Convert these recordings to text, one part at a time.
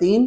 3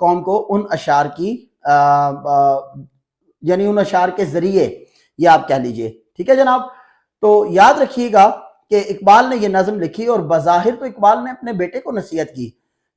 قوم کو ان اشعار کی یعنی ان اشعار کے ذریعے یہ آپ کہہ لیجئے، ٹھیک ہے جناب۔ تو یاد رکھیے گا کہ اقبال نے یہ نظم لکھی اور بظاہر تو اقبال نے اپنے بیٹے کو نصیحت کی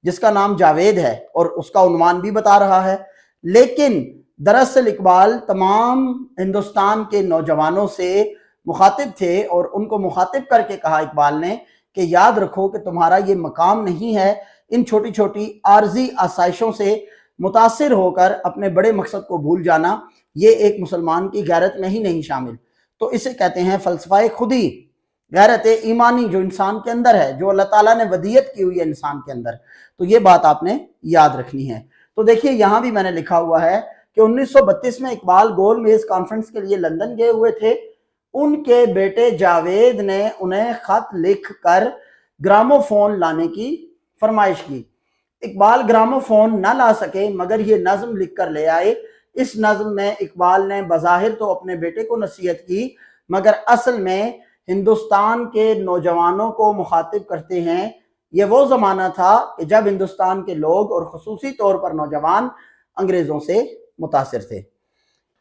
جس کا نام جاوید ہے اور اس کا عنوان بھی بتا رہا ہے، لیکن دراصل اقبال تمام ہندوستان کے نوجوانوں سے مخاطب تھے اور ان کو مخاطب کر کے کہا اقبال نے کہ یاد رکھو کہ تمہارا یہ مقام نہیں ہے ان چھوٹی چھوٹی عارضی آسائشوں سے متاثر ہو کر اپنے بڑے مقصد کو بھول جانا، یہ ایک مسلمان کی غیرت میں ہی نہیں شامل۔ تو اسے کہتے ہیں فلسفہ خودی، غیرت ایمانی جو انسان کے اندر ہے، جو اللہ تعالیٰ نے ودیت کی ہوئی ہے انسان کے اندر۔ تو یہ بات آپ نے یاد رکھنی ہے۔ تو دیکھیے یہاں بھی میں نے لکھا ہوا ہے کہ 1932 میں اقبال گول میز کانفرنس کے لیے لندن گئے ہوئے تھے، ان کے بیٹے جاوید نے انہیں خط لکھ کر گرامو فون لانے کی فرمائش کی۔ اقبال گرامو فون نہ لا سکے مگر یہ نظم لکھ کر لے آئے۔ اس نظم میں اقبال نے بظاہر تو اپنے بیٹے کو نصیحت کی مگر اصل میں ہندوستان کے نوجوانوں کو مخاطب کرتے ہیں۔ یہ وہ زمانہ تھا کہ جب ہندوستان کے لوگ اور خصوصی طور پر نوجوان انگریزوں سے متاثر تھے۔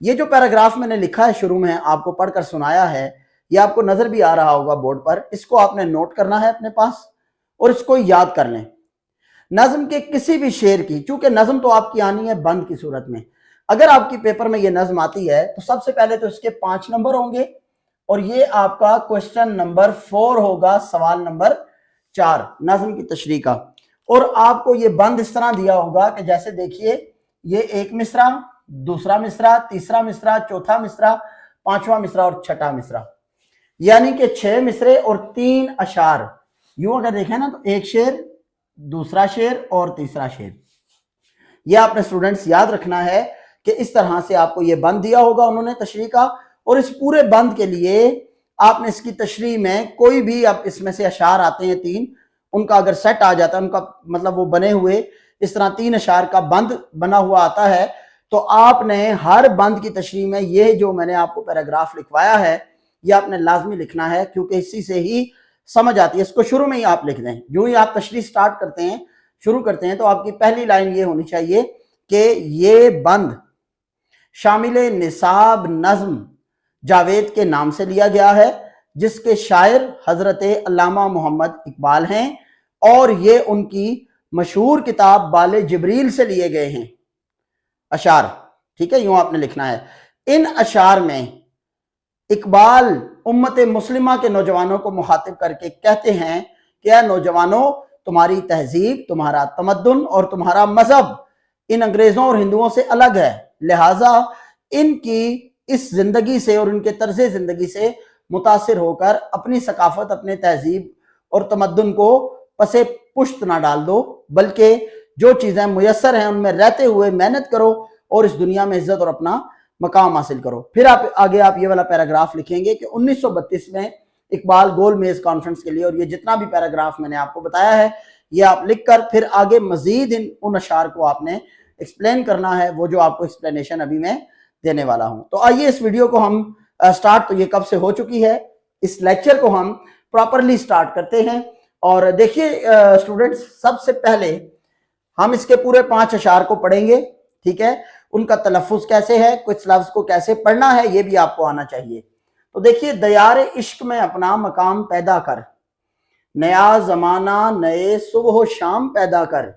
یہ جو پیراگراف میں نے لکھا ہے شروع میں آپ کو پڑھ کر سنایا ہے، یہ آپ کو نظر بھی آ رہا ہوگا بورڈ پر، اس کو آپ نے نوٹ کرنا ہے اپنے پاس اور اس کو یاد کر لیں۔ نظم کے کسی بھی شعر کی، چونکہ نظم تو آپ کی آنی ہے بند کی صورت میں، اگر آپ کی پیپر میں یہ نظم آتی ہے تو سب سے پہلے تو اس کے 5 نمبر ہوں گے اور یہ آپ کا کوشچن نمبر 4 ہوگا، سوال نمبر 4 نظم کی تشریح کا۔ اور آپ کو یہ بند اس طرح دیا ہوگا کہ جیسے دیکھیے یہ ایک مصرع، دوسرا مصرع، تیسرا مصرع، چوتھا مصرع، پانچواں مصرع اور چھٹا مصرع، یعنی کہ 6 مصرے اور 3 اشعار۔ یوں اگر دیکھیں نا تو ایک شعر، دوسرا شعر اور تیسرا شعر۔ یہ آپ نے سٹوڈنٹس یاد رکھنا ہے کہ اس طرح سے آپ کو یہ بند دیا ہوگا انہوں نے تشریح کا، اور اس پورے بند کے لیے آپ نے اس کی تشریح میں کوئی بھی اب اس میں سے اشعار آتے ہیں 3، ان کا اگر سیٹ آ جاتا ہے، ان کا مطلب وہ بنے ہوئے اس طرح 3 اشعار کا بند بنا ہوا آتا ہے، تو آپ نے ہر بند کی تشریح میں یہ جو میں نے آپ کو پیراگراف لکھوایا ہے یہ آپ نے لازمی لکھنا ہے، کیونکہ اسی سے ہی سمجھ آتی ہے۔ اس کو شروع میں ہی آپ لکھ دیں، جو ہی آپ تشریح سٹارٹ کرتے ہیں، شروع کرتے ہیں، تو آپ کی پہلی لائن یہ ہونی چاہیے کہ یہ بند شامل نصاب نظم جاوید کے نام سے لیا گیا ہے، جس کے شاعر حضرت علامہ محمد اقبال ہیں، اور یہ ان کی مشہور کتاب بال جبریل سے لیے گئے ہیں اشعار، ٹھیک ہے، یوں آپ نے لکھنا ہے۔ ان اشعار میں اقبال امت مسلمہ کے نوجوانوں کو مخاطب کر کے کہتے ہیں کہ اے نوجوانوں، تمہاری تہذیب، تمہارا تمدن اور تمہارا مذہب ان انگریزوں اور ہندوؤں سے الگ ہے، لہٰذا ان کی اس زندگی سے اور ان کے طرز زندگی سے متاثر ہو کر اپنی ثقافت، اپنے تہذیب اور تمدن کو پسے پشت نہ ڈال دو، بلکہ جو چیزیں میسر ہیں ان میں رہتے ہوئے محنت کرو اور اس دنیا میں عزت اور اپنا مقام حاصل کرو۔ پھر آگے آپ یہ والا پیراگراف لکھیں گے کہ 1932 میں اقبال گول میز کانفرنس کے لیے، اور یہ جتنا بھی پیراگراف میں نے آپ کو بتایا ہے یہ آپ لکھ کر پھر آگے مزید ان اشعار کو آپ نے ایکسپلین کرنا ہے، وہ جو آپ کو ایکسپلینیشن ابھی میں دینے والا ہوں۔ تو آئیے اس ویڈیو کو ہم سٹارٹ، تو یہ کب سے ہو چکی ہے، اس لیکچر کو ہم پراپرلی سٹارٹ کرتے ہیں۔ اور دیکھیے اسٹوڈنٹس، سب سے پہلے ہم اس کے پورے 5 اشعار کو پڑھیں گے، ٹھیک ہے، ان کا تلفظ کیسے ہے، کچھ لفظ کو کیسے پڑھنا ہے یہ بھی آپ کو آنا چاہیے۔ تو دیکھیے، دیار عشق میں اپنا مقام پیدا کر، نیا زمانہ نئے صبح و شام پیدا کر،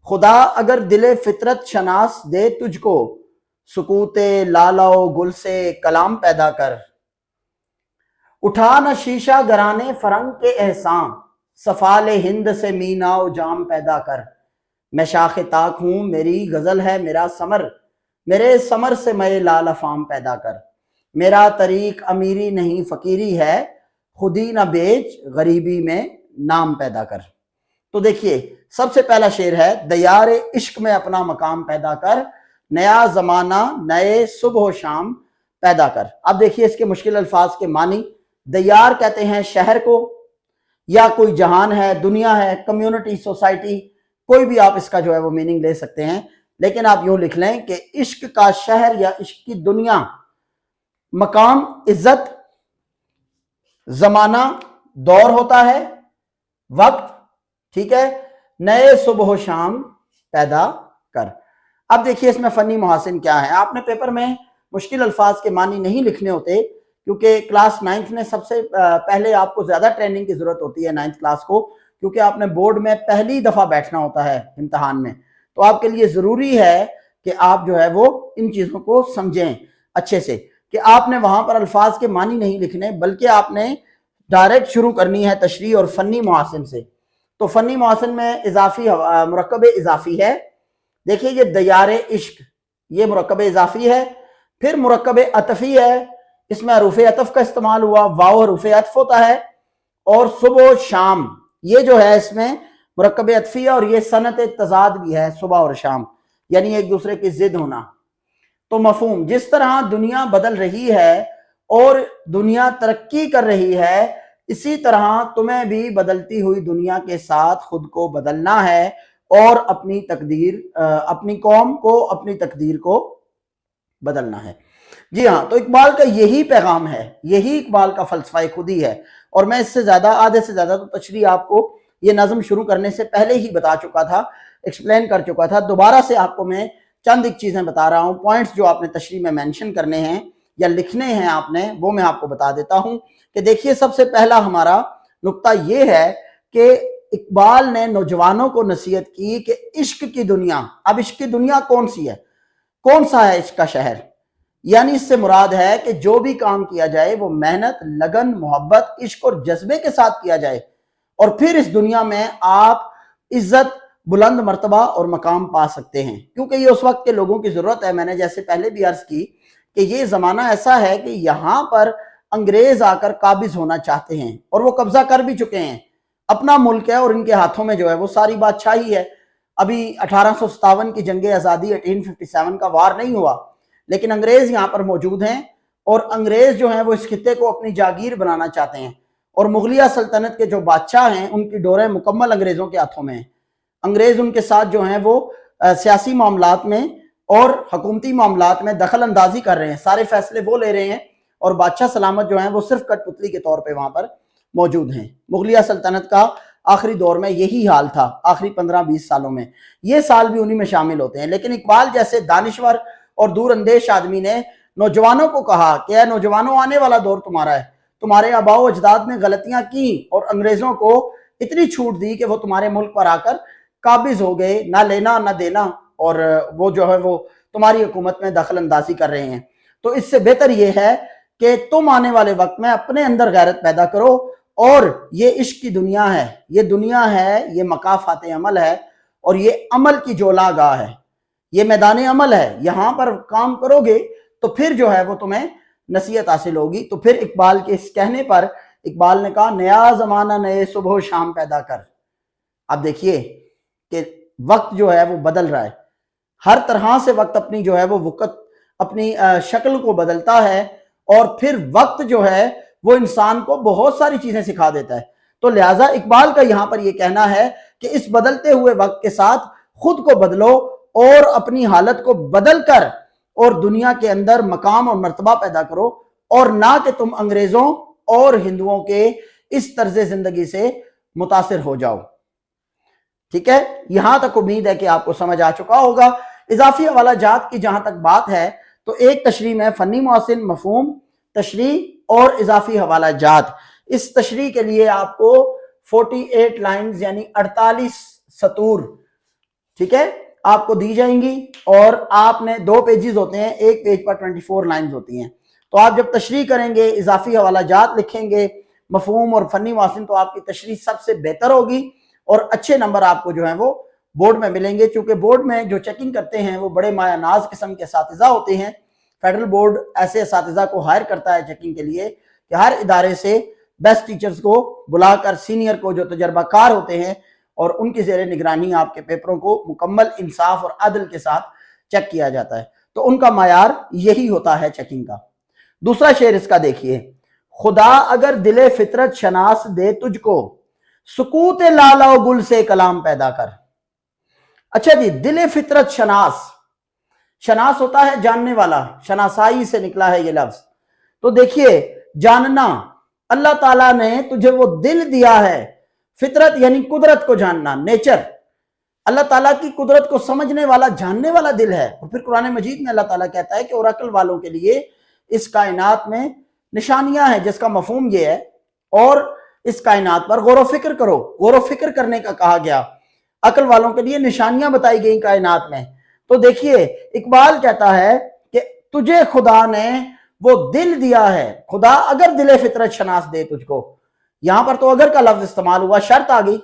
خدا اگر دل فطرت شناس دے تجھ کو، سکوت لالا و گل سے کلام پیدا کر، اٹھا نہ شیشہ گرانے فرنگ کے احسان، سفال ہند سے مینا و جام پیدا کر، میں شاخ تاک ہوں میری غزل ہے میرا ثمر، میرے ثمر سے میں لال افام پیدا کر، میرا طریق امیری نہیں فقیری ہے، خودی نہ بیچ غریبی میں نام پیدا کر۔ تو دیکھیے سب سے پہلا شعر ہے، دیار عشق میں اپنا مقام پیدا کر، نیا زمانہ نئے صبح و شام پیدا کر۔ اب دیکھیے اس کے مشکل الفاظ کے معنی۔ دیار کہتے ہیں شہر کو، یا کوئی جہان ہے، دنیا ہے، کمیونٹی، سوسائٹی، کوئی بھی آپ اس کا جو ہے وہ میننگ لے سکتے ہیں، لیکن آپ یوں لکھ لیں کہ عشق کا شہر یا عشق کی دنیا، مقام عزت، زمانہ دور ہوتا ہے، وقت، ٹھیک ہے، نئے صبح و شام پیدا کر۔ اب دیکھیے اس میں فنی محاسن کیا ہے۔ آپ نے پیپر میں مشکل الفاظ کے معنی نہیں لکھنے ہوتے، کیونکہ کلاس 9 میں سب سے پہلے آپ کو زیادہ ٹریننگ کی ضرورت ہوتی ہے 9 کلاس کو، کیونکہ آپ نے بورڈ میں پہلی دفعہ بیٹھنا ہوتا ہے امتحان میں، تو آپ کے لیے ضروری ہے کہ آپ جو ہے وہ ان چیزوں کو سمجھیں اچھے سے، کہ آپ نے وہاں پر الفاظ کے معنی نہیں لکھنے، بلکہ آپ نے ڈائریکٹ شروع کرنی ہے تشریح اور فنی محاسن سے۔ تو فنی محاسن میں اضافی مرکب اضافی ہے۔ دیکھیے یہ دیار عشق، یہ مرکب اضافی ہے۔ پھر مرکب عطفی ہے، اس میں حروف عطف کا استعمال ہوا، واو حروف عطف ہوتا ہے۔ اور صبح و شام، یہ جو ہے اس میں مرکب عطفی ہے، اور یہ صنعت تضاد بھی ہے، صبح اور شام یعنی ایک دوسرے کی ضد ہونا۔ تو مفہوم، جس طرح دنیا بدل رہی ہے اور دنیا ترقی کر رہی ہے، اسی طرح تمہیں بھی بدلتی ہوئی دنیا کے ساتھ خود کو بدلنا ہے اور اپنی تقدیر، اپنی قوم کو، اپنی تقدیر کو بدلنا ہے۔ جی ہاں، تو اقبال کا یہی پیغام ہے، یہی اقبال کا فلسفہ خودی ہے۔ اور میں اس سے زیادہ، آدھے سے زیادہ تو تشریح آپ کو یہ نظم شروع کرنے سے پہلے ہی بتا چکا تھا، ایکسپلین کر چکا تھا۔ دوبارہ سے آپ کو میں چند ایک چیزیں بتا رہا ہوں، پوائنٹس جو آپ نے تشریح میں مینشن کرنے ہیں یا لکھنے ہیں آپ نے، وہ میں آپ کو بتا دیتا ہوں کہ دیکھیے سب سے پہلا ہمارا نقطہ یہ ہے کہ اقبال نے نوجوانوں کو نصیحت کی کہ عشق کی دنیا، اب عشق کی دنیا کون سی ہے، کون سا ہے عشق کا شہر؟ یعنی اس سے مراد ہے کہ جو بھی کام کیا جائے وہ محنت، لگن، محبت، عشق اور جذبے کے ساتھ کیا جائے، اور پھر اس دنیا میں آپ عزت، بلند مرتبہ اور مقام پا سکتے ہیں۔ کیونکہ یہ اس وقت کے لوگوں کی ضرورت ہے۔ میں نے جیسے پہلے بھی عرض کی کہ یہ زمانہ ایسا ہے کہ یہاں پر انگریز آ کر قابض ہونا چاہتے ہیں، اور وہ قبضہ کر بھی چکے ہیں۔ اپنا ملک ہے اور ان کے ہاتھوں میں جو ہے وہ ساری بادشاہی ہے۔ ابھی 1857 کی جنگ آزادی، 1857 کا وار نہیں ہوا، لیکن انگریز یہاں پر موجود ہیں، اور انگریز جو ہیں وہ اس خطے کو اپنی جاگیر بنانا چاہتے ہیں، اور مغلیہ سلطنت کے جو بادشاہ ہیں ان کی ڈوریں مکمل انگریزوں کے ہاتھوں میں ہیں۔ انگریز ان کے ساتھ جو ہیں وہ سیاسی معاملات میں اور حکومتی معاملات میں دخل اندازی کر رہے ہیں، سارے فیصلے وہ لے رہے ہیں، اور بادشاہ سلامت جو ہیں وہ صرف کٹ پتلی کے طور پہ وہاں پر موجود ہیں۔ مغلیہ سلطنت کا آخری دور میں یہی حال تھا، آخری 15-20 سالوں میں، یہ سال بھی انہی میں شامل ہوتے ہیں۔ لیکن اقبال جیسے دانشور اور دور اندیش آدمی نے نوجوانوں کو کہا کہ اے نوجوانوں، آنے والا دور تمہارا ہے، تمہارے آباء و اجداد نے غلطیاں کی اور انگریزوں کو اتنی چھوٹ دی کہ وہ تمہارے ملک پر آ کر قابض ہو گئے، نہ لینا نہ دینا، اور وہ جو ہے وہ تمہاری حکومت میں دخل اندازی کر رہے ہیں۔ تو اس سے بہتر یہ ہے کہ تم آنے والے وقت میں اپنے اندر غیرت پیدا کرو، اور یہ عشق کی دنیا ہے، یہ دنیا ہے، یہ مقافات عمل ہے، اور یہ عمل کی جولا گاہ ہے، یہ میدان عمل ہے۔ یہاں پر کام کرو گے تو پھر جو ہے وہ تمہیں نصیحت حاصل ہوگی۔ تو پھر اقبال کے اس کہنے پر اقبال نے کہا نیا زمانہ نئے صبح و شام پیدا کر۔ اب دیکھیے کہ وقت جو ہے وہ بدل رہا ہے، ہر طرح سے وقت اپنی جو ہے وہ وقت اپنی شکل کو بدلتا ہے، اور پھر وقت جو ہے وہ انسان کو بہت ساری چیزیں سکھا دیتا ہے۔ تو لہٰذا اقبال کا یہاں پر یہ کہنا ہے کہ اس بدلتے ہوئے وقت کے ساتھ خود کو بدلو، اور اپنی حالت کو بدل کر اور دنیا کے اندر مقام اور مرتبہ پیدا کرو، اور نہ کہ تم انگریزوں اور ہندوؤں کے اس طرز زندگی سے متاثر ہو جاؤ۔ ٹھیک ہے، یہاں تک امید ہے کہ آپ کو سمجھ آ چکا ہوگا۔ اضافی حوالہ جات کی جہاں تک بات ہے تو ایک تشریح میں فنی محاسن، مفہوم، تشریح اور اضافی حوالہ جات۔ اس تشریح کے لیے آپ کو 48 لائنز یعنی 48 سطور، ٹھیک ہے، آپ کو دی جائیں گی، اور آپ نے 2 پیجز ہوتے ہیں، ایک پیج پر 24 لائنز ہوتی ہیں۔ تو آپ جب تشریح کریں گے، اضافی حوالہ جات لکھیں گے، مفہوم اور فنی محاسن، تو آپ کی تشریح سب سے بہتر ہوگی، اور اچھے نمبر آپ کو جو ہیں وہ بورڈ میں ملیں گے، چونکہ بورڈ میں جو چیکنگ کرتے ہیں وہ بڑے مایہ ناز قسم کے اساتذہ ہوتے ہیں۔ فیڈرل بورڈ ایسے اساتذہ کو ہائر کرتا ہے چیکنگ کے لیے کہ ہر ادارے سے بیسٹ ٹیچرز کو بلا کر، سینئر کو جو تجربہ کار ہوتے ہیں، اور ان کی زیر نگرانی آپ کے پیپروں کو مکمل انصاف اور عدل کے ساتھ چیک کیا جاتا ہے۔ تو ان کا معیار یہی ہوتا ہے چیکنگ کا۔ دوسرا شعر اس کا دیکھیے، خدا اگر دل فطرت شناس دے تجھ کو، سکوت لالا و گل سے کلام پیدا کر۔ اچھا جی، دل فطرت شناس، شناس ہوتا ہے جاننے والا، شناسائی سے نکلا ہے یہ لفظ۔ تو دیکھیے، جاننا، اللہ تعالیٰ نے تجھے وہ دل دیا ہے، فطرت یعنی قدرت کو جاننا، نیچر، اللہ تعالیٰ کی قدرت کو سمجھنے والا، جاننے والا دل ہے۔ اور پھر قرآن مجید میں اللہ تعالیٰ کہتا ہے کہ اور عقل والوں کے لیے اس کائنات میں نشانیاں ہیں، جس کا مفہوم یہ ہے اور اس کائنات پر غور و فکر کرو۔ غور و فکر کرنے کا کہا گیا، عقل والوں کے لیے نشانیاں بتائی گئی کائنات میں۔ تو دیکھیے اقبال کہتا ہے کہ تجھے خدا نے وہ دل دیا ہے، خدا اگر دل فطرت شناس دے تجھ کو، یہاں پر تو اگر کا لفظ استعمال ہوا، شرط آ گئی،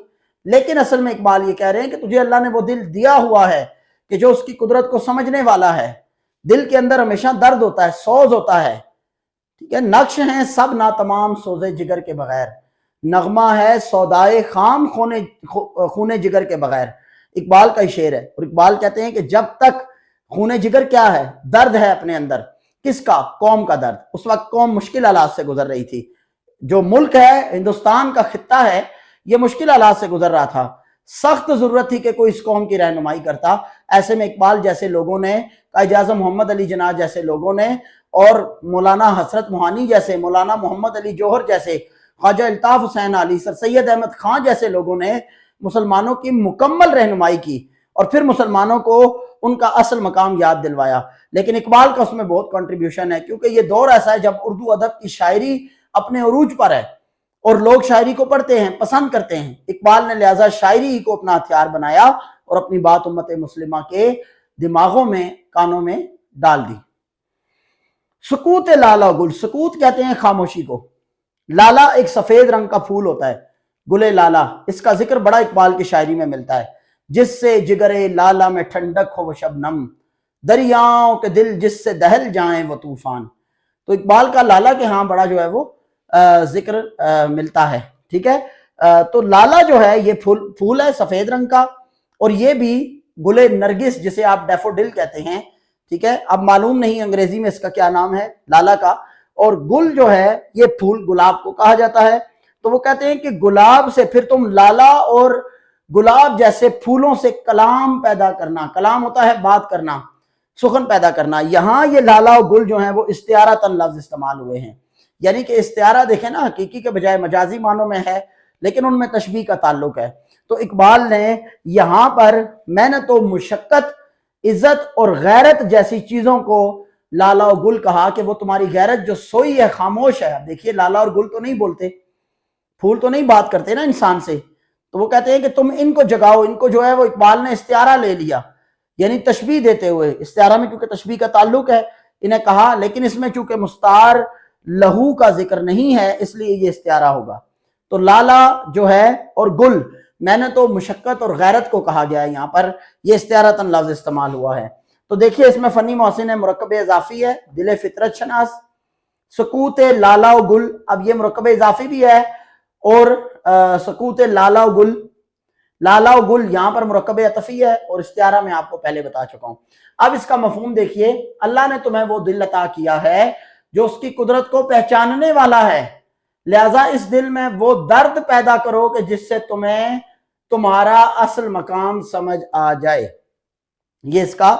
لیکن اصل میں اقبال یہ کہہ رہے ہیں کہ تجھے اللہ نے وہ دل دیا ہوا ہے کہ جو اس کی قدرت کو سمجھنے والا ہے۔ دل کے اندر ہمیشہ درد ہوتا ہے، سوز ہوتا ہے، ٹھیک ہے، نقش ہیں سب ناتمام سوزے جگر کے بغیر، نغمہ ہے سودائے خام خون جگر کے بغیر۔ اقبال کا ہی شعر ہے، اور اقبال کہتے ہیں کہ جب تک خون جگر کیا ہے؟ درد ہے اپنے اندر۔ کس کا؟ قوم کا درد۔ اس وقت قوم مشکل حالات سے گزر رہی تھی، جو ملک ہے، ہندوستان کا خطہ ہے، یہ مشکل حالات سے گزر رہا تھا، سخت ضرورت تھی کہ کوئی اس قوم کی رہنمائی کرتا۔ ایسے میں اقبال جیسے لوگوں نے، قائد اعظم محمد علی جناح جیسے لوگوں نے، اور مولانا حسرت موہانی جیسے، مولانا محمد علی جوہر جیسے، خواجہ الطاف حسین علی، سر سید احمد خان جیسے لوگوں نے مسلمانوں کی مکمل رہنمائی کی اور پھر مسلمانوں کو ان کا اصل مقام یاد دلوایا۔ لیکن اقبال کا اس میں بہت کنٹریبیوشن ہے، کیونکہ یہ دور ایسا ہے جب اردو ادب کی شاعری اپنے عروج پر ہے اور لوگ شاعری کو پڑھتے ہیں، پسند کرتے ہیں۔ اقبال نے لہٰذا شاعری کو اپنا ہتھیار بنایا اور اپنی بات امت مسلمہ کے دماغوں میں، کانوں میں ڈال دی۔ سکوت لالا گل، سکوت کہتے ہیں خاموشی کو۔ لالا ایک سفید رنگ کا پھول ہوتا ہے، گلے لالا، اس کا ذکر بڑا اقبال کی شاعری میں ملتا ہے۔ جس سے جگرے لالا میں ٹھنڈک ہو وہ شبنم، دریاؤں کے دل جس سے دہل جائیں وہ طوفان۔ تو اقبال کا لالا کے ہاں بڑا جو ہے وہ ذکر ملتا ہے، ٹھیک ہے۔ تو لالا جو ہے یہ پھول ہے سفید رنگ کا، اور یہ بھی گلے نرگس جسے آپ ڈیفوڈل کہتے ہیں، ٹھیک ہے۔ اب معلوم نہیں انگریزی میں اس کا کیا نام ہے لالا کا، اور گل جو ہے یہ پھول گلاب کو کہا جاتا ہے۔ تو وہ کہتے ہیں کہ گلاب سے پھر تم لالا اور گلاب جیسے پھولوں سے کلام پیدا کرنا، کلام ہوتا ہے بات کرنا، سخن پیدا کرنا۔ یہاں یہ لالا اور گل جو ہیں وہ استعارتاً لفظ استعمال ہوئے ہیں، یعنی کہ استعارہ دیکھیں نا، حقیقی کے بجائے مجازی معنوں میں ہے، لیکن ان میں تشبیہ کا تعلق ہے۔ تو اقبال نے یہاں پر محنت و مشقت، عزت اور غیرت جیسی چیزوں کو لالا اور گل کہا کہ وہ تمہاری غیرت جو سوئی ہے، خاموش ہے۔ دیکھیے لالا اور گل تو نہیں بولتے، پھول تو نہیں بات کرتے نا انسان سے، تو وہ کہتے ہیں کہ تم ان کو جگاؤ۔ ان کو جو ہے وہ اقبال نے استعارہ لے لیا، یعنی تشبیہ دیتے ہوئے، استعارہ میں کیونکہ تشبیہ کا تعلق ہے انہیں کہا، لیکن اس میں چونکہ مستعار لہو کا ذکر نہیں ہے اس لیے یہ استعارہ ہوگا۔ تو لالا جو ہے اور گل، محنت و مشقت اور غیرت کو کہا گیا ہے، یہاں پر یہ استعارتاً لفظ استعمال ہوا ہے۔ تو دیکھیے اس میں فنی محسن ہے، مرکب اضافی ہے، دل فطرت شناس، سکوت لالا و گل، اب یہ مرکب اضافی بھی ہے، اور سکوت لالا و گل، لالا و گل یہاں پر مرکب عطفی ہے، اور استعارہ میں آپ کو پہلے بتا چکا ہوں۔ اب اس کا مفہوم دیکھیے، اللہ نے تمہیں وہ دل عطا کیا ہے جو اس کی قدرت کو پہچاننے والا ہے، لہٰذا اس دل میں وہ درد پیدا کرو کہ جس سے تمہیں تمہارا اصل مقام سمجھ آ جائے۔ یہ اس کا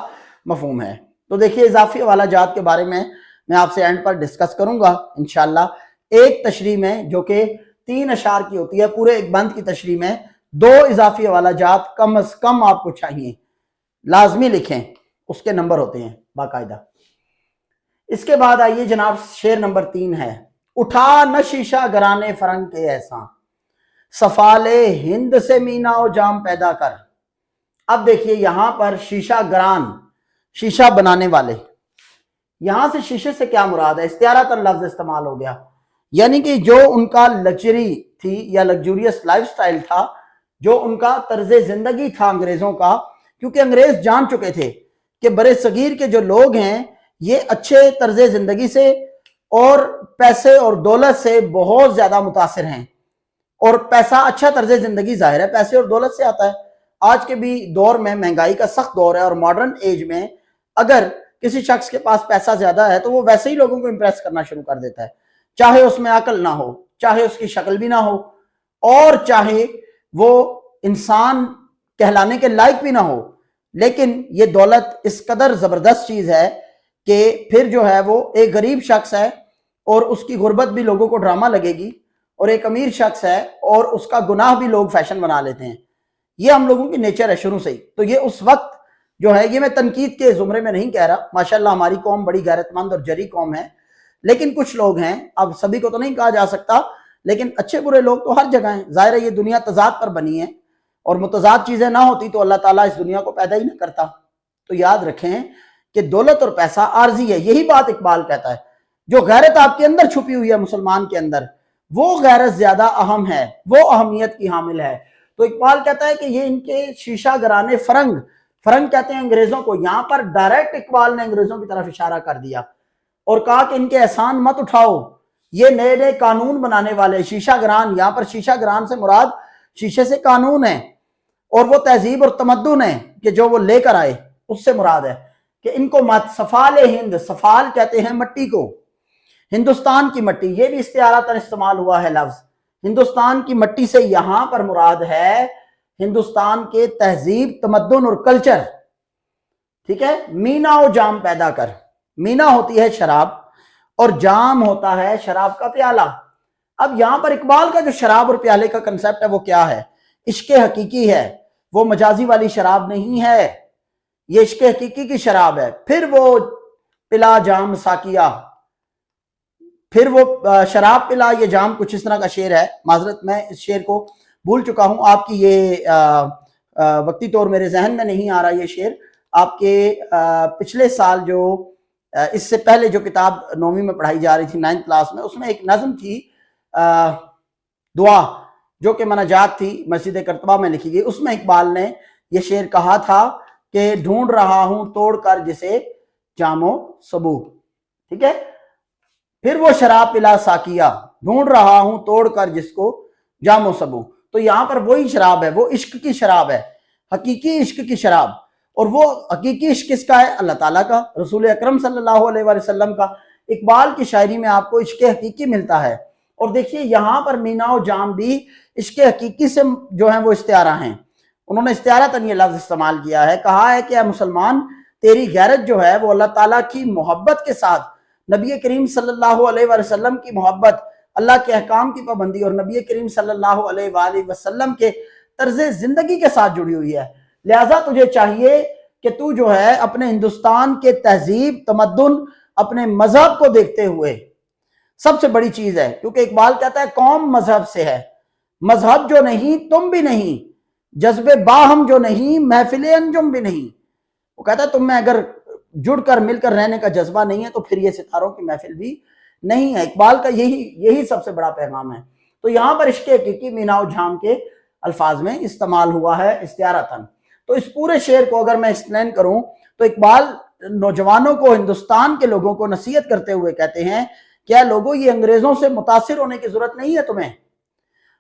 مفہوم ہے۔ تو دیکھیے اضافی حوالہ جات کے بارے میں آپ سے اینڈ پر ڈسکس کروں گا انشاءاللہ۔ ایک تشریح میں جو کہ 3 اشعار کی ہوتی ہے، پورے ایک بند کی تشریح میں 2 اضافی حوالہ جات کم از کم آپ کو چاہیے، لازمی لکھیں، اس کے نمبر ہوتے ہیں باقاعدہ۔ اس کے بعد آئیے جناب، شعر نمبر 3 ہے، اٹھا نہ شیشہ گرانے فرنگ کے احسان، سفالے ہند سے مینا و جام پیدا کر۔ اب دیکھیے یہاں پر شیشہ گران، شیشہ بنانے والے، یہاں سے شیشے سے کیا مراد ہے؟ استعارتاً لفظ استعمال ہو گیا، یعنی کہ جو ان کا لگژری تھی یا لگجوریس لائف سٹائل تھا، جو ان کا طرز زندگی تھا انگریزوں کا، کیونکہ انگریز جان چکے تھے کہ برے صغیر کے جو لوگ ہیں یہ اچھے طرز زندگی سے اور پیسے اور دولت سے بہت زیادہ متاثر ہیں، اور پیسہ اچھا طرز زندگی ظاہر ہے پیسے اور دولت سے آتا ہے۔ آج کے بھی دور میں مہنگائی کا سخت دور ہے، اور ماڈرن ایج میں اگر کسی شخص کے پاس پیسہ زیادہ ہے تو وہ ویسے ہی لوگوں کو امپریس کرنا شروع کر دیتا ہے، چاہے اس میں عقل نہ ہو، چاہے اس کی شکل بھی نہ ہو، اور چاہے وہ انسان کہلانے کے لائق بھی نہ ہو، لیکن یہ دولت اس قدر زبردست چیز ہے کہ پھر جو ہے وہ ایک غریب شخص ہے اور اس کی غربت بھی لوگوں کو ڈرامہ لگے گی، اور ایک امیر شخص ہے اور اس کا گناہ بھی لوگ فیشن بنا لیتے ہیں۔ یہ ہم لوگوں کی نیچر ہے شروع سے ہی. تو یہ اس وقت جو ہے، یہ میں تنقید کے زمرے میں نہیں کہہ رہا، ماشاءاللہ ہماری قوم بڑی غیرت مند اور جری قوم ہے، لیکن کچھ لوگ ہیں، اب سبھی کو تو نہیں کہا جا سکتا، لیکن اچھے برے لوگ تو ہر جگہ ہیں. ظاہر ہے یہ دنیا تضاد پر بنی ہے، اور متضاد چیزیں نہ ہوتی تو اللہ تعالیٰ اس دنیا کو پیدا ہی نہ کرتا. تو یاد رکھیں کہ دولت اور پیسہ عارضی ہے. یہی بات اقبال کہتا ہے. جو غیرت آپ کے اندر چھپی ہوئی ہے مسلمان کے اندر، وہ غیرت زیادہ اہم ہے، وہ اہمیت کی حامل ہے. تو اقبال کہتا ہے کہ یہ ان کے شیشہ گرانے فرنگ کہتے ہیں انگریزوں کو. یہاں پر ڈائریکٹ اقبال نے انگریزوں کی طرف اشارہ کر دیا اور کہا کہ ان کے احسان مت اٹھاؤ، یہ نئے نئے قانون بنانے والے شیشہ گران. یہاں پر شیشہ گران سے مراد شیشے سے قانون ہے، اور وہ تہذیب اور تمدن ہے کہ جو وہ لے کر آئے، اس سے مراد ہے کہ ان کو مت. سفال ہند، سفال کہتے ہیں مٹی کو، ہندوستان کی مٹی، یہ بھی استعارتاً استعمال ہوا ہے لفظ. ہندوستان کی مٹی سے یہاں پر مراد ہے ہندوستان کے تہذیب، تمدن اور کلچر. ٹھیک ہے. مینا و جام پیدا کر. مینا ہوتی ہے شراب اور جام ہوتا ہے شراب کا پیالہ. اب یہاں پر اقبال کا جو شراب اور پیالے کا کنسپٹ ہے وہ کیا ہے؟ عشق حقیقی ہے، وہ مجازی والی شراب نہیں ہے، یہ عشق حقیقی کی شراب ہے. پھر وہ پلا جام ساکیا، پھر وہ شراب پلا یہ جام، کچھ اس طرح کا شعر ہے. معذرت میں اس شعر کو بھول چکا ہوں، آپ کی یہ وقتی طور میرے ذہن میں نہیں آ رہا یہ شعر. آپ کے پچھلے سال جو اس سے پہلے جو کتاب 9ویں میں پڑھائی جا رہی تھی 9th کلاس میں، اس میں ایک نظم تھی دعا، جو کہ مناجات تھی، مسجد کرتبہ میں لکھی گئی. اس میں اقبال نے یہ شعر کہا تھا کہ ڈھونڈ رہا ہوں توڑ کر جسے جام و سبو. ٹھیک ہے. پھر وہ شراب پلا ساکیا، ڈھونڈ رہا ہوں توڑ کر جس کو جام و سبو. تو یہاں پر وہی شراب ہے، وہ عشق کی شراب ہے، حقیقی عشق کی شراب. اور وہ حقیقی عشق کس کا ہے؟ اللہ تعالیٰ کا، رسول اکرم صلی اللہ علیہ وآلہ وسلم کا. اقبال کی شاعری میں آپ کو عشق حقیقی ملتا ہے. اور دیکھیے یہاں پر مینا و جام بھی عشق حقیقی سے جو ہیں وہ استعارہ ہیں. انہوں نے استعارتاً یہ لفظ استعمال کیا ہے. کہا ہے کہ اے مسلمان، تیری غیرت جو ہے وہ اللہ تعالیٰ کی محبت کے ساتھ، نبی کریم صلی اللہ علیہ وآلہ وسلم کی محبت، اللہ کے احکام کی پابندی اور نبی کریم صلی اللہ علیہ وآلہ وسلم کے طرز زندگی کے ساتھ جڑی ہوئی ہے. لہٰذا تجھے چاہیے کہ تو جو ہے اپنے ہندوستان کے تہذیب، تمدن، اپنے مذہب کو دیکھتے ہوئے، سب سے بڑی چیز ہے، کیونکہ اقبال کہتا ہے قوم مذہب سے ہے، مذہب جو نہیں تم بھی نہیں، جذب باہم جو نہیں محفل انجم بھی نہیں. وہ کہتا ہے تم میں اگر جڑ کر مل کر رہنے کا جذبہ نہیں ہے تو پھر یہ ستاروں کی محفل بھی نہیں ہے. اقبال کا یہی سب سے بڑا پیغام ہے. تو یہاں پر عشق حقیقی مینا و جام کے الفاظ میں استعمال ہوا ہے استعارتاً. تو اس پورے شعر کو اگر میں ایکسپلین کروں تو اقبال نوجوانوں کو، ہندوستان کے لوگوں کو نصیحت کرتے ہوئے کہتے ہیں کیا لوگوں، یہ انگریزوں سے متاثر ہونے کی ضرورت نہیں ہے تمہیں،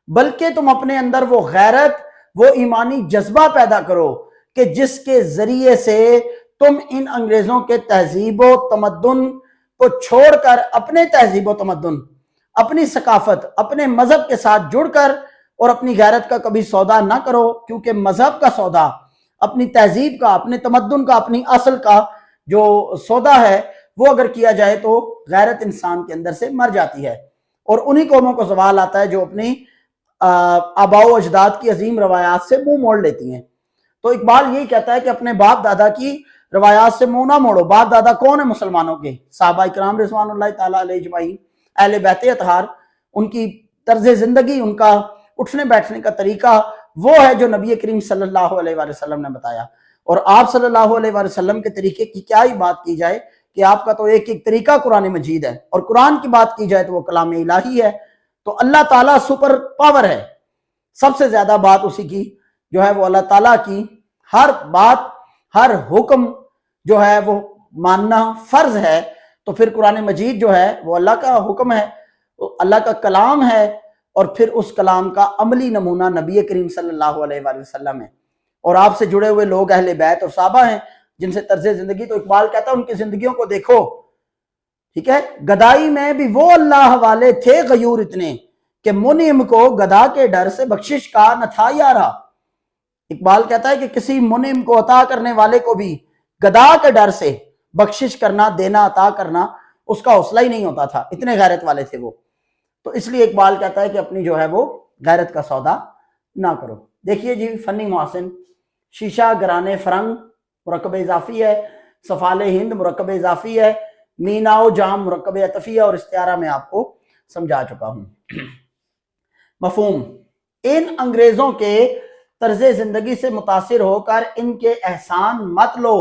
بلکہ تم اپنے اندر وہ غیرت، وہ ایمانی جذبہ پیدا کرو کہ جس کے ذریعے سے تم ان انگریزوں کے تہذیب و تمدن کو چھوڑ کر اپنے تہذیب و تمدن، اپنی ثقافت، اپنے مذہب کے ساتھ جڑ کر اور اپنی غیرت کا کبھی سودا نہ کرو. کیونکہ مذہب کا سودا، اپنی تہذیب کا، اپنے تمدن کا، اپنی اصل کا جو سودا ہے وہ اگر کیا جائے تو غیرت انسان کے اندر سے مر جاتی ہے، اور انہی قوموں کو زوال آتا ہے جو اپنی آباء و اجداد کی عظیم روایات سے منہ موڑ لیتی ہیں. تو اقبال یہی کہتا ہے کہ اپنے باپ دادا کی روایات سے منہ نہ موڑو. باپ دادا کون ہیں مسلمانوں کے؟ صحابہ اکرام رضوان اللہ تعالیٰ علیہ اجمعین، اہل بیت اطہار. ان کی طرز زندگی، ان کا اٹھنے بیٹھنے کا طریقہ وہ ہے جو نبی کریم صلی اللہ علیہ وآلہ وسلم نے بتایا. اور آپ صلی اللہ علیہ وآلہ وسلم کے طریقے کی کیا ہی بات کی جائے کہ آپ کا تو ایک طریقہ قرآن مجید ہے، اور قرآن کی بات کی جائے تو وہ کلام الہی ہے. تو اللہ تعالیٰ سپر پاور ہے، سب سے زیادہ بات اسی کی جو ہے وہ اللہ تعالیٰ کی ہر بات، ہر حکم جو ہے وہ ماننا فرض ہے. تو پھر قرآن مجید جو ہے وہ اللہ کا حکم ہے، اللہ کا کلام ہے، اور پھر اس کلام کا عملی نمونہ نبی کریم صلی اللہ علیہ وآلہ وسلم ہے. اور آپ سے جڑے ہوئے لوگ اہل بیت اور صحابہ ہیں جن سے طرز زندگی، تو اقبال کہتا ہے ان کی زندگیوں کو دیکھو. ٹھیک ہے. گدائی میں بھی وہ اللہ والے تھے غیور اتنے کہ منعم کو گدا کے ڈر سے بخشش کا نہ تھا یارا. اقبال کہتا ہے کہ کسی منعم کو عطا کرنے والے کو بھی گدا کے ڈر سے بخشش کرنا، دینا، عطا کرنا اس کا حوصلہ ہی نہیں ہوتا تھا، اتنے غیرت والے تھے وہ. تو اس لیے اقبال کہتا ہے کہ اپنی جو ہے وہ غیرت کا سودا نہ کرو. دیکھیے جی فنی محسن، شیشہ گرانے فرنگ مرکب اضافی ہے، سفال ہند مرکب اضافی ہے، میناؤ جام مرکب عطفی ہے، اور استعارہ میں آپ کو سمجھا چکا ہوں۔ مفہوم، ان انگریزوں کے طرز زندگی سے متاثر ہو کر ان کے احسان مت لو،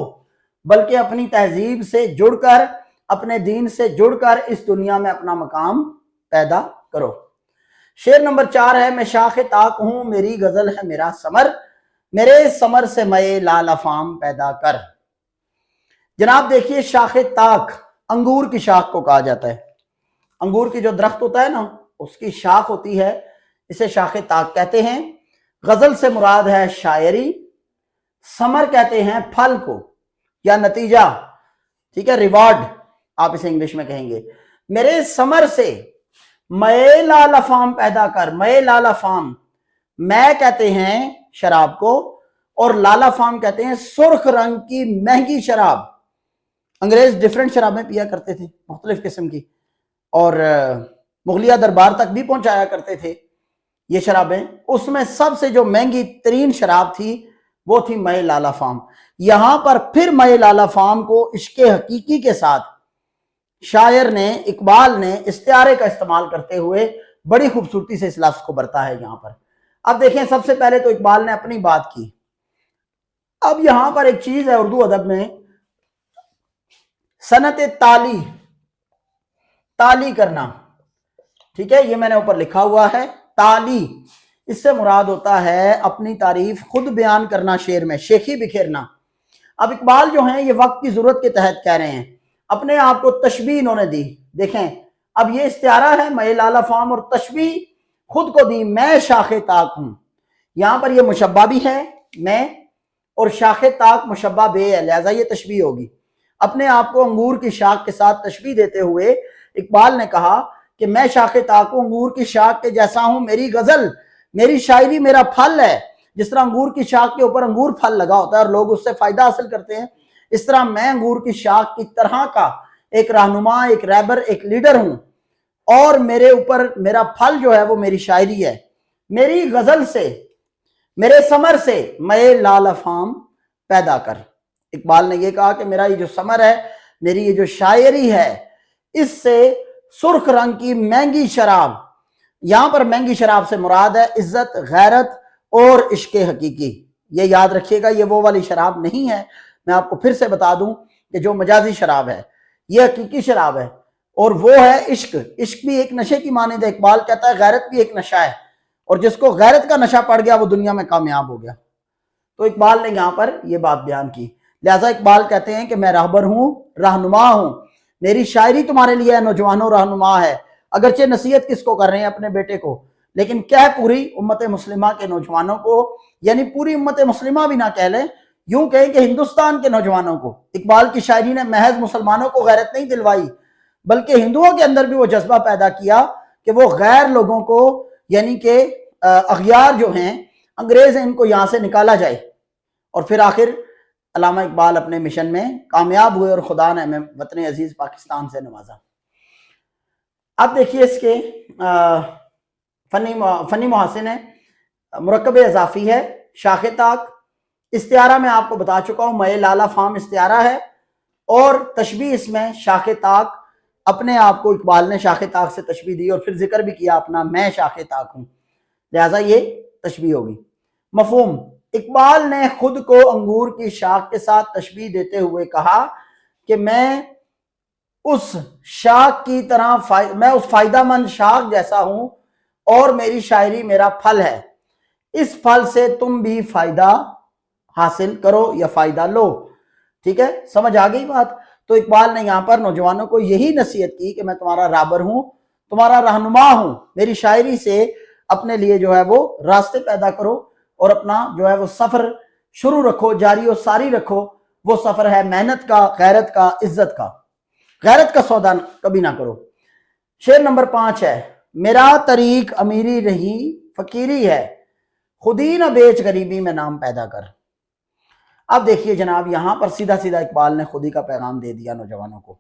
بلکہ اپنی تہذیب سے جڑ کر، اپنے دین سے جڑ کر اس دنیا میں اپنا مقام پیدا کرو۔ شعر نمبر 4 ہے، میں شاخ طاق ہوں میری غزل ہے میرا ثمر، میرے ثمر سے مئے لال افام پیدا کر۔ جناب دیکھیے شاخ طاق انگور کی شاخ کو کہا جاتا ہے۔ انگور کی جو درخت ہوتا ہے نا، اس کی شاخ ہوتی ہے، اسے شاخ طاق کہتے ہیں۔ غزل سے مراد ہے شاعری، ثمر کہتے ہیں پھل کو یا نتیجہ، ٹھیک ہے، ریوارڈ آپ اسے انگلش میں کہیں گے۔ میرے ثمر سے مئے لال افام پیدا کر۔ مئے لال افام، میں کہتے ہیں شراب کو، اور لال افام کہتے ہیں سرخ رنگ کی مہنگی شراب۔ انگریز ڈیفرنٹ شرابیں پیا کرتے تھے، مختلف قسم کی، اور مغلیہ دربار تک بھی پہنچایا کرتے تھے یہ شرابیں۔ اس میں سب سے جو مہنگی ترین شراب تھی وہ تھی مئے لال افام۔ یہاں پر پھر مئے لال افام کو عشق حقیقی کے ساتھ شاعر نے، اقبال نے استعارے کا استعمال کرتے ہوئے بڑی خوبصورتی سے اس لفظ کو برتا ہے یہاں پر۔ اب دیکھیں، سب سے پہلے تو اقبال نے اپنی بات کی۔ اب یہاں پر ایک چیز ہے اردو ادب میں، صنعت تالی کرنا، ٹھیک ہے، یہ میں نے اوپر لکھا ہوا ہے تالی۔ اس سے مراد ہوتا ہے اپنی تعریف خود بیان کرنا، شعر میں شیخی بکھیرنا۔ اب اقبال جو ہیں یہ وقت کی ضرورت کے تحت کہہ رہے ہیں، اپنے آپ کو تشبیہ انہوں نے دی۔ دیکھیں اب یہ استعارہ ہے مئے لال افام، اور تشبیہ خود کو دی، میں شاخ طاق ہوں۔ یہاں پر یہ مشبہ بھی ہے میں، اور شاخ طاق مشبہ بے ہے، لہذا یہ تشبیہ ہوگی۔ اپنے آپ کو انگور کی شاخ کے ساتھ تشبیہ دیتے ہوئے اقبال نے کہا کہ میں شاخ طاق ہوں، انگور کی شاخ کے جیسا ہوں، میری غزل، میری شاعری میرا پھل ہے۔ جس طرح انگور کی شاخ کے اوپر انگور پھل لگا ہوتا ہے اور لوگ اس سے فائدہ حاصل کرتے ہیں، اس طرح میں انگور کی شاخ کی طرح کا ایک رہنما، ایک رہبر، ایک لیڈر ہوں، اور میرے اوپر میرا پھل جو ہے وہ میری شاعری ہے۔ میری غزل سے، میرے ثمر سے مئے لال افام پیدا کر۔ اقبال نے یہ کہا کہ میرا یہ جو ثمر ہے، میری یہ جو شاعری ہے، اس سے سرخ رنگ کی مہنگی شراب، یہاں پر مہنگی شراب سے مراد ہے عزت، غیرت اور عشق حقیقی۔ یہ یاد رکھیے گا، یہ وہ والی شراب نہیں ہے، میں آپ کو پھر سے بتا دوں کہ جو مجازی شراب ہے، یہ حقیقی شراب ہے، اور وہ ہے عشق۔ عشق بھی ایک نشے کی مانند ہے، اقبال کہتا ہے غیرت بھی ایک نشہ ہے، اور جس کو غیرت کا نشہ پڑ گیا وہ دنیا میں کامیاب ہو گیا۔ تو اقبال نے یہاں پر یہ بات بیان کی، لہٰذا اقبال کہتے ہیں کہ میں راہبر ہوں، رہنما ہوں، میری شاعری تمہارے لیے نوجوانوں رہنما ہے۔ اگرچہ نصیحت کس کو کر رہے ہیں؟ اپنے بیٹے کو، لیکن کہہ پوری امت مسلمہ کے نوجوانوں کو، یعنی پوری امت مسلمہ بھی نہ کہہ لیں، یوں کہیں کہ ہندوستان کے نوجوانوں کو۔ اقبال کی شاعری نے محض مسلمانوں کو غیرت نہیں دلوائی، بلکہ ہندوؤں کے اندر بھی وہ جذبہ پیدا کیا کہ وہ غیر لوگوں کو، یعنی کہ اغیار جو ہیں، انگریز ہیں، ان کو یہاں سے نکالا جائے۔ اور پھر آخر علامہ اقبال اپنے مشن میں کامیاب ہوئے، اور خدا نے ہمیں وطن عزیز پاکستان سے نوازا۔ اب دیکھیے اس کے فنی محاسن ہے، مرکب اضافی ہے، شاخ طاق، استعارہ میں آپ کو بتا چکا ہوں مئے لال افام استعارہ ہے، اور تشبیہ اس میں شاخ طاق، اپنے آپ کو اقبال نے شاخ طاق سے تشبیہ دی، اور پھر ذکر بھی کیا اپنا، میں شاخ طاق ہوں، لہٰذا یہ تشبیہ ہوگی۔ مفہوم، اقبال نے خود کو انگور کی شاخ کے ساتھ تشبیہ دیتے ہوئے کہا کہ میں اس شاخ کی طرح، میں اس فائدہ مند شاخ جیسا ہوں، اور میری شاعری میرا پھل ہے، اس پھل سے تم بھی فائدہ حاصل کرو یا فائدہ لو۔ ٹھیک ہے، سمجھ آ گئی بات؟ تو اقبال نے یہاں پر نوجوانوں کو یہی نصیحت کی کہ میں تمہارا رہبر ہوں، تمہارا رہنما ہوں، میری شاعری سے اپنے لیے جو ہے وہ راستے پیدا کرو، اور اپنا جو ہے وہ سفر شروع رکھو، جاری و ساری رکھو۔ وہ سفر ہے محنت کا، غیرت کا، عزت کا۔ غیرت کا سودا کبھی نہ کرو۔ شعر نمبر 5 ہے، میرا طریق امیری رہی فقیری ہے، خودی نہ بیچ غریبی میں نام پیدا کر۔ اب دیکھیے جناب، یہاں پر سیدھا سیدھا اقبال نے خودی کا پیغام دے دیا نوجوانوں کو۔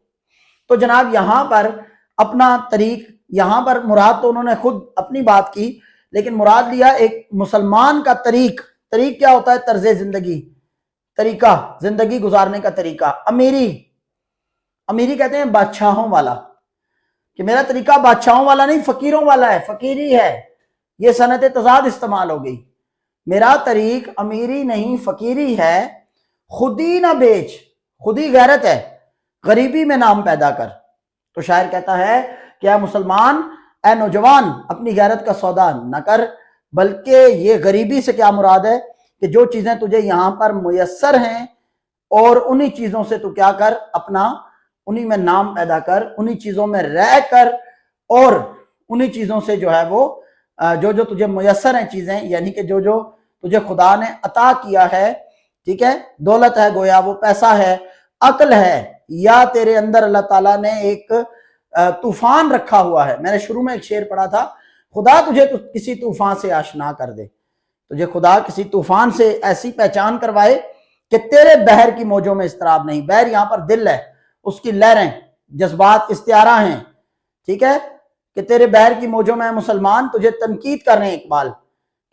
تو جناب یہاں پر اپنا طریق، یہاں پر مراد تو انہوں نے خود اپنی بات کی، لیکن مراد لیا ایک مسلمان کا طریق کیا ہوتا ہے؟ طرز زندگی، طریقہ زندگی گزارنے کا طریقہ۔ امیری کہتے ہیں بادشاہوں والا، کہ میرا طریقہ بادشاہوں والا نہیں، فقیروں والا ہے، فقیری ہے، یہ صنعت تضاد استعمال ہو گئی۔ میرا طریق امیری نہیں فقیری ہے، خودی نہ بیچ، خودی غیرت ہے، غریبی میں نام پیدا کر۔ تو شاعر کہتا ہے کہ اے مسلمان، اے نوجوان، اپنی غیرت کا سودا نہ کر، بلکہ یہ غریبی سے کیا مراد ہے کہ جو چیزیں تجھے یہاں پر میسر ہیں اور انہی چیزوں سے تو کیا کر، اپنا انہی میں نام پیدا کر، انہی چیزوں میں رہ کر، اور انہی چیزوں سے جو ہے وہ جو جو تجھے میسر ہیں چیزیں، یعنی کہ جو جو تجھے خدا نے عطا کیا ہے، ٹھیک ہے، دولت ہے، گویا وہ پیسہ ہے، عقل ہے، یا تیرے اندر اللہ تعالیٰ نے ایک طوفان رکھا ہوا ہے۔ میں نے شروع میں ایک شعر پڑھا تھا، خدا تجھے کسی طوفان سے آشنا کر دے، تجھے خدا کسی طوفان سے ایسی پہچان کروائے کہ تیرے بحر کی موجوں میں اضطراب نہیں۔ بحر یہاں پر دل ہے، اس کی لہریں، جذبات، استعارہ ہیں، ٹھیک ہے، کہ تیرے بحر کی موجوں میں مسلمان تجھے تنقید کر رہے ہیں اقبال،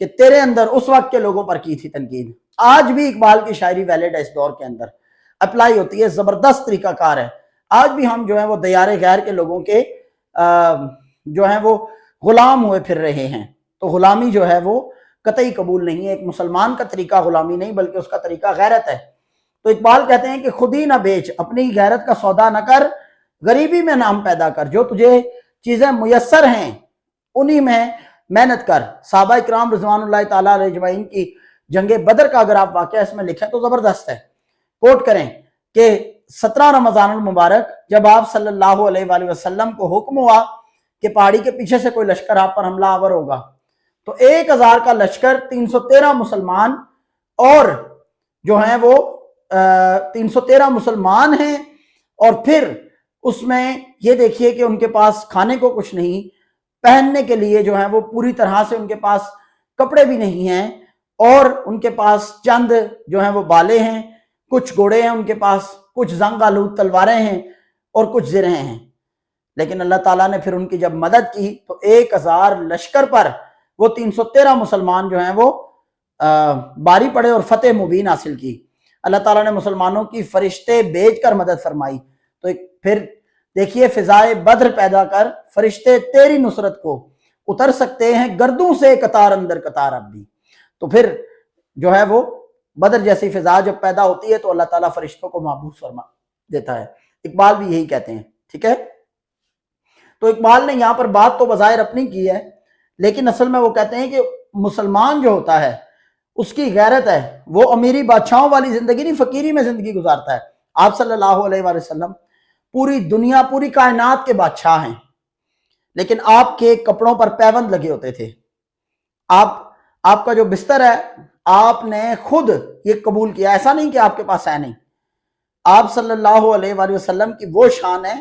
کہ تیرے اندر اس وقت کے لوگوں پر کی تھی تنقید، آج بھی اقبال کی شاعری ویلڈ ہے، اس دور کے اندر اپلائی ہوتی ہے، زبردست طریقہ کار ہے۔ آج بھی ہم جو ہیں وہ دیار غیر کے لوگوں کے جو ہیں وہ غلام ہوئے پھر رہے ہیں، تو غلامی جو ہے وہ قطعی قبول نہیں ہے۔ ایک مسلمان کا طریقہ غلامی نہیں، بلکہ اس کا طریقہ غیرت ہے۔ تو اقبال کہتے ہیں کہ خود ہی نہ بیچ، اپنی غیرت کا سودا نہ کر، غریبی میں نام پیدا کر، جو تجھے چیزیں میسر ہیں انہی میں محنت کر۔ صحابہ اکرام رضوان اللہ تعالیٰ علیہ اجمعین کی جنگ بدر کا اگر آپ واقعہ اس میں لکھیں تو زبردست ہے، کوٹ کریں کہ 17 رمضان المبارک جب آپ صلی اللہ علیہ وآلہ وسلم کو حکم ہوا کہ پہاڑی کے پیچھے سے کوئی لشکر آپ پر حملہ آور ہوگا، تو 1000 کا لشکر، 313 مسلمان، اور جو ہیں وہ 313 مسلمان ہیں، اور پھر اس میں یہ دیکھیے کہ ان کے پاس کھانے کو کچھ نہیں، پہننے کے لیے جو ہیں وہ پوری طرح سے ان کے پاس کپڑے بھی نہیں ہیں، اور ان کے پاس چند جو ہیں وہ بالے ہیں، کچھ گھوڑے ہیں ان کے پاس، کچھ زنگ آلود تلواریں ہیں، اور کچھ زرہیں ہیں۔ لیکن اللہ تعالیٰ نے پھر ان کی جب مدد کی تو 1000 لشکر پر وہ 313 مسلمان جو ہیں وہ باری پڑے اور فتح مبین حاصل کی۔ اللہ تعالیٰ نے مسلمانوں کی فرشتے بھیج کر مدد فرمائی۔ تو پھر دیکھیے، فضائے بدر پیدا کر، فرشتے تیری نصرت کو اتر سکتے ہیں گردوں سے قطار اندر قطار اب بھی۔ تو پھر جو ہے وہ بدر جیسی فضا جب پیدا ہوتی ہے تو اللہ تعالیٰ فرشتوں کو محبوس فرما دیتا ہے۔ اقبال بھی یہی کہتے ہیں، ٹھیک ہے۔ تو اقبال نے یہاں پر بات تو بظاہر اپنی کی ہے، لیکن اصل میں وہ کہتے ہیں کہ مسلمان جو ہوتا ہے اس کی غیرت ہے، وہ امیری بادشاہوں والی زندگی نہیں، فقیری میں زندگی گزارتا ہے۔ آپ صلی اللہ علیہ وآلہ وسلم پوری دنیا، پوری کائنات کے بادشاہ ہیں، لیکن آپ کے کپڑوں پر پیوند لگے ہوتے تھے۔ آپ کا جو بستر ہے آپ نے خود یہ قبول کیا، ایسا نہیں کہ آپ کے پاس ہے نہیں۔ آپ صلی اللہ علیہ وآلہ وسلم کی وہ شان ہے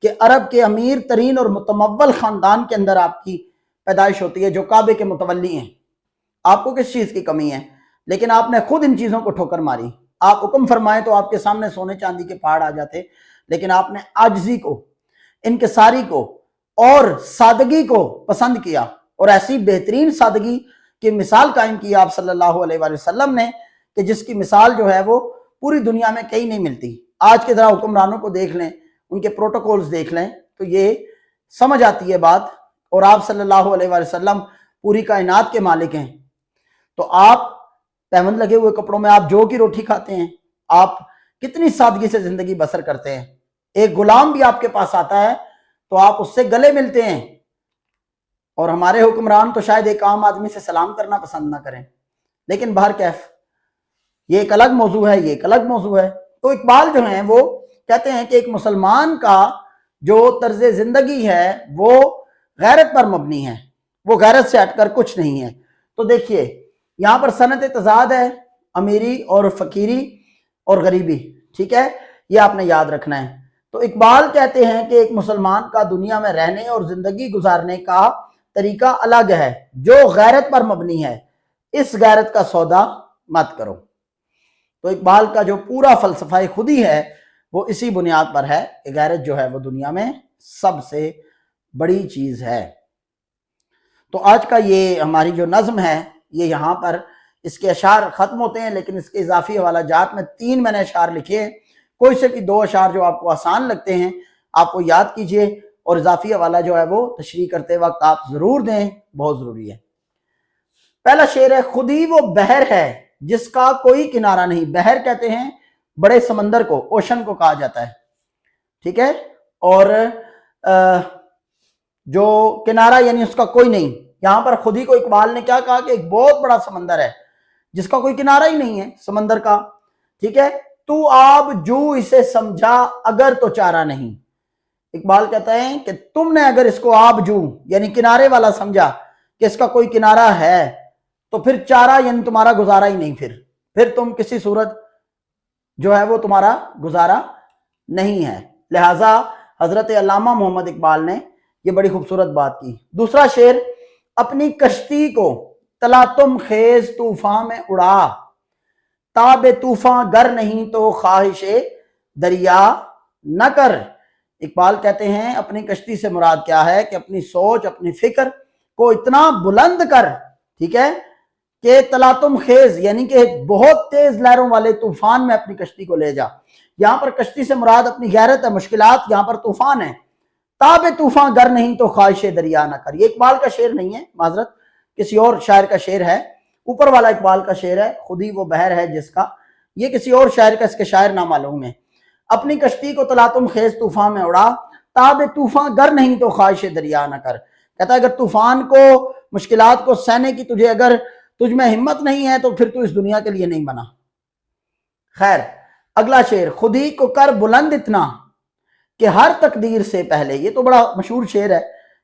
کہ عرب کے امیر ترین اور متمول خاندان کے اندر آپ کی پیدائش ہوتی ہے، جو کعبے کے متولی ہیں۔ آپ کو کس چیز کی کمی ہے؟ لیکن آپ نے خود ان چیزوں کو ٹھوکر ماری۔ آپ حکم فرمائیں تو آپ کے سامنے سونے چاندی کے پہاڑ آ جاتے، لیکن آپ نے عاجزی کو، انکساری کو اور سادگی کو پسند کیا، اور ایسی بہترین سادگی کی مثال قائم کی آپ صلی اللہ علیہ وآلہ وسلم نے کہ جس کی مثال جو ہے وہ پوری دنیا میں کہیں نہیں ملتی۔ آج کے ذرا حکمرانوں کو دیکھ لیں، ان کے پروٹوکولز دیکھ لیں تو یہ سمجھ آتی ہے بات، اور آپ صلی اللہ علیہ وآلہ وسلم پوری کائنات کے مالک ہیں۔ تو آپ پیوند لگے ہوئے کپڑوں میں آپ جو کی روٹی کھاتے ہیں، آپ کتنی سادگی سے زندگی بسر کرتے ہیں۔ ایک غلام بھی آپ کے پاس آتا ہے تو آپ اس سے گلے ملتے ہیں، اور ہمارے حکمران تو شاید ایک عام آدمی سے سلام کرنا پسند نہ کریں، لیکن بہر کیف یہ ایک الگ موضوع ہے، یہ ایک الگ موضوع ہے۔ تو اقبال جو ہیں وہ کہتے ہیں کہ ایک مسلمان کا جو طرز زندگی ہے وہ غیرت پر مبنی ہے، وہ غیرت سے ہٹ کر کچھ نہیں ہے۔ تو دیکھیے یہاں پر صنعت تضاد ہے، امیری اور فقیری اور غریبی، ٹھیک ہے، یہ آپ نے یاد رکھنا ہے۔ تو اقبال کہتے ہیں کہ ایک مسلمان کا دنیا میں رہنے اور زندگی گزارنے کا طریقہ الگ ہے جو غیرت پر مبنی ہے، اس غیرت کا سودا مت کرو۔ تو اقبال کا جو پورا فلسفہ خودی ہے وہ اسی بنیاد پر ہے کہ غیرت جو ہے وہ دنیا میں سب سے بڑی چیز ہے۔ تو آج کا یہ ہماری جو نظم ہے یہ یہاں پر اس کے اشعار ختم ہوتے ہیں، لیکن اس کے اضافی حوالہ جات میں 3 میں نے اشعار لکھے ہیں، کوئی سے بھی 2 اشعار جو آپ کو آسان لگتے ہیں آپ کو یاد کیجئے، اور اضافی حوالہ جو ہے وہ تشریح کرتے وقت آپ ضرور دیں، بہت ضروری ہے۔ پہلا شعر ہے، خود ہی وہ بحر ہے جس کا کوئی کنارہ نہیں۔ بحر کہتے ہیں بڑے سمندر کو، اوشن کو کہا جاتا ہے، ٹھیک ہے، اور جو کنارہ یعنی اس کا کوئی نہیں۔ یہاں پر خود ہی کو اقبال نے کیا کہا کہ ایک بہت بڑا سمندر ہے جس کا کوئی کنارہ ہی نہیں ہے سمندر کا، ٹھیک ہے، تو آب جو اسے سمجھا اگر تو چارہ نہیں۔ اقبال کہتا ہے کہ تم نے اگر اس کو آب جو یعنی کنارے والا سمجھا کہ اس کا کوئی کنارہ ہے تو پھر چارہ یعنی تمہارا گزارا ہی نہیں، پھر تم کسی صورت جو ہے وہ تمہارا گزارا نہیں ہے۔ لہٰذا حضرت علامہ محمد اقبال نے یہ بڑی خوبصورت بات کی۔ دوسرا شعر، اپنی کشتی کو تلاطم خیز طوفان میں اڑا، تاب طوفان گر نہیں تو خواہش دریا نہ کر۔ اقبال کہتے ہیں اپنی کشتی سے مراد کیا ہے کہ اپنی سوچ، اپنی فکر کو اتنا بلند کر، ٹھیک ہے، کہ تلاطم خیز یعنی کہ بہت تیز لہروں والے طوفان میں اپنی کشتی کو لے جا۔ یہاں پر کشتی سے مراد اپنی غیرت ہے، مشکلات، یہاں پر طوفان ہے۔ تاب طوفان گر نہیں تو خواہش دریا نہ کر، یہ اقبال کا شعر نہیں ہے، معذرت کسی اور شاعر کا شعر ہے، اوپر والا اقبال کا شعر ہے، خود ہی وہ بحر ہے جس کا، یہ کسی اور شاعر کا، اس کے شاعر نامعلوم ہے۔ اپنی کشتی کو تلاطم خیز طوفان میں اڑا، تاب طوفان گر نہیں تو خواہش دریا نہ کر۔ کہتا ہے اگر طوفان کو، مشکلات کو سہنے کی تجھ میں ہمت نہیں ہے تو پھر تو اس دنیا کے لیے نہیں بنا۔ خیر، اگلا شعر، خود ہی کو کر بلند اتنا کہ ہر تقدیر سے پہلے، یہ تو بڑا مشہور شعر ہے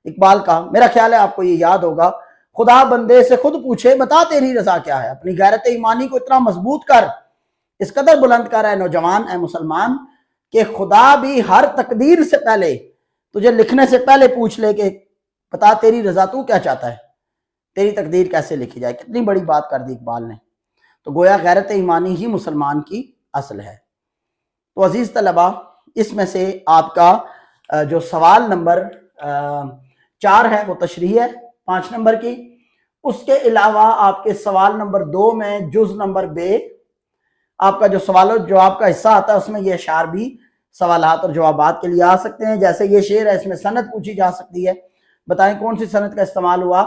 اقبال کا، میرا خیال ہے آپ کو یہ یاد ہوگا۔ خدا بندے سے خود پوچھے بتا تیری رضا کیا ہے، اپنی غیرت ایمانی کو اتنا مضبوط کر، اس قدر بلند کر اے نوجوان، اے مسلمان، کہ خدا بھی ہر تقدیر سے پہلے تجھے لکھنے سے پہلے پوچھ لے کہ بتا تیری رضا تو کیا چاہتا ہے، تیری تقدیر کیسے لکھی جائے۔ کتنی بڑی بات کر دی اقبال نے۔ تو گویا غیرت ایمانی ہی مسلمان کی اصل ہے۔ تو عزیز طلبہ، اس میں سے آپ کا جو سوال نمبر 4 ہے وہ تشریح ہے 5 نمبر کی، اس کے علاوہ آپ کے سوال نمبر 2 میں جز نمبر بے آپ کا جو سوال و جواب کا حصہ آتا ہے اس میں یہ اشعار بھی سوالات اور جوابات کے لیے آ سکتے ہیں۔ جیسے یہ شعر ہے، اس میں سند پوچھی جا سکتی ہے، بتائیں کون سی سند کا استعمال ہوا،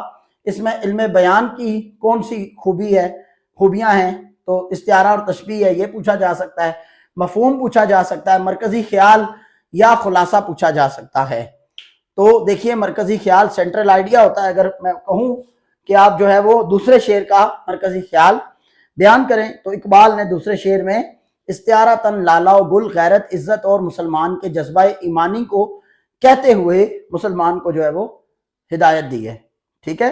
اس میں علم بیان کی کون سی خوبیاں ہیں، تو استعارہ اور تشبیہ ہے، یہ پوچھا جا سکتا ہے، مفہوم پوچھا جا سکتا ہے، مرکزی خیال یا خلاصہ پوچھا جا سکتا ہے۔ تو دیکھیے مرکزی خیال سینٹرل آئیڈیا ہوتا ہے، اگر میں کہوں کہ آپ جو ہے وہ دوسرے شعر کا مرکزی خیال بیان کریں تو اقبال نے دوسرے شعر میں استعارہ تن لالا و گل، غیرت، عزت اور مسلمان کے جذبہ ایمانی کو کہتے ہوئے مسلمان کو جو ہے وہ ہدایت دی ہے، ٹھیک ہے۔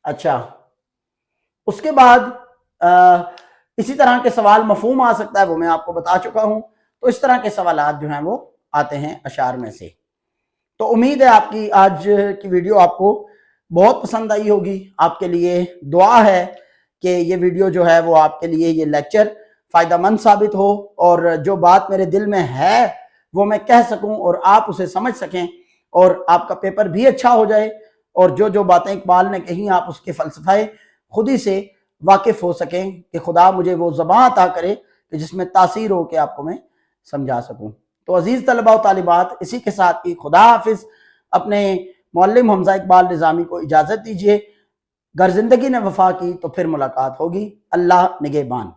اچھا، اس کے بعد اسی طرح کے سوال مفہوم آ سکتا ہے، وہ میں آپ کو بتا چکا ہوں۔ تو اس طرح کے سوالات جو ہیں وہ آتے ہیں اشعار میں سے۔ تو امید ہے آپ کی آج کی ویڈیو آپ کو بہت پسند آئی ہوگی۔ آپ کے لیے دعا ہے کہ یہ ویڈیو جو ہے وہ آپ کے لیے، یہ لیکچر فائدہ مند ثابت ہو، اور جو بات میرے دل میں ہے وہ میں کہہ سکوں اور آپ اسے سمجھ سکیں، اور آپ کا پیپر بھی اچھا ہو جائے، اور جو باتیں اقبال نے کہیں آپ اس کے فلسفہ خودی سے واقف ہو سکیں، کہ خدا مجھے وہ زبان عطا کرے کہ جس میں تاثیر ہو کہ آپ کو میں سمجھا سکوں۔ تو عزیز طلبہ و طالبات، اسی کے ساتھ کی خدا حافظ۔ اپنے معلم حمزہ اقبال نظامی کو اجازت دیجیے، گر زندگی نے وفا کی تو پھر ملاقات ہوگی۔ اللہ نگہبان۔